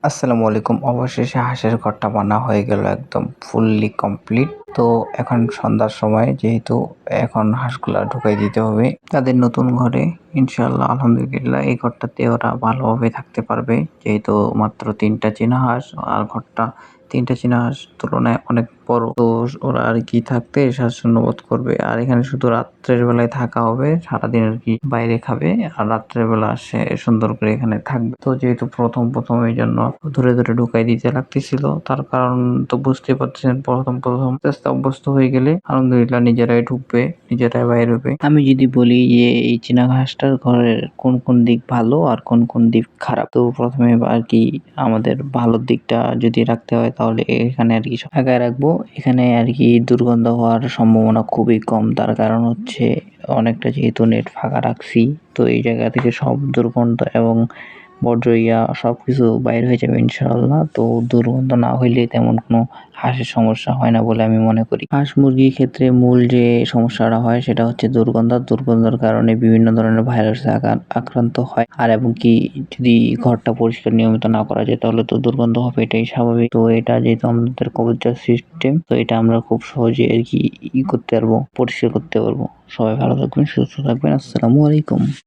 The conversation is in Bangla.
আসসালামু আলাইকুম। অবশেষে হাঁসের ঘরটা বানা হয়ে গেল একদম ফুললি কমপ্লিট। তো এখন সন্ধ্যার সময় যেহেতু এখন হাঁসগুলা ঢুকাই দিতে হবে তাদের নতুন ঘরে। ইনশাআল্লাহ আলহামদুলিল্লাহ এই ঘরটাতে ওরা ভালোভাবে থাকতে পারবে। যেহেতু মাত্র ৩ টা চীনা হাঁস আর ঘরটা ৩ টা চীনা হাঁস তুলনায় অনেক বড়। তো ওরা আরকি থাকতে স্বাচ্ছন্দ্য বোধ করবে। আর এখানে শুধু রাত্রের বেলায় থাকা হবে। সারাদিন আরকি বাইরে খাবে আর রাত্রের বেলা সে সুন্দর করে এখানে থাকবে। তো যেহেতু প্রথম এইজন্য ধরে ঢুকাই দিতে লাগতেছিল। তার কারণ তো বুঝতেই পারতেছেন প্রথম আস্তে আস্তে অভ্যস্ত হয়ে গেলে আলহামদুলিল্লাহ নিজেরাই ঢুকবে, নিজেরাই বাইর হবে। আমি যদি বলি যে এই চীনা হাঁসটার ঘরের কোন দিক ভালো আর কোন দিক খারাপ, তো প্রথমে আরকি আমাদের ভালো দিকটা যদি রাখতে হয় তাহলে এখানে আরকি আগায় রাখবো। এখানে আরকি দুর্গন্ধ হওয়ার সম্ভাবনা খুবই কম। তার কারণ হচ্ছে অনেকটা যেহেতু নেট ফাঁকা রাখছি, তো এই জায়গা থেকে সব দুর্গন্ধ এবং বর্জ্য সবকিছু বাইর হয়ে যাবে ইনশাআল্লাহ। তো দুর্গন্ধ না হইলে তেমন কোনো হাঁসের সমস্যা হয় না বলে আমি মনে করি। হাঁস মুরগির ক্ষেত্রে মূল যে সমস্যাটা হয় সেটা হচ্ছে দুর্গন্ধের কারণে বিভিন্ন ধরনের ভাইরাসে আক্রান্ত হয়। আর এবং কি যদি ঘরটা পরিষ্কার নিয়মিত না করা যায় তাহলে তো দুর্গন্ধ হবে, এটাই স্বাভাবিক। তো এটা যেহেতু আমাদের কবুতর সিস্টেম, তো এটা আমরা খুব সহজে আরকি করতে পারবো, পরিষ্কার করতে পারবো। সবাই ভালো থাকবেন, সুস্থ থাকবেন। আসসালামু আলাইকুম।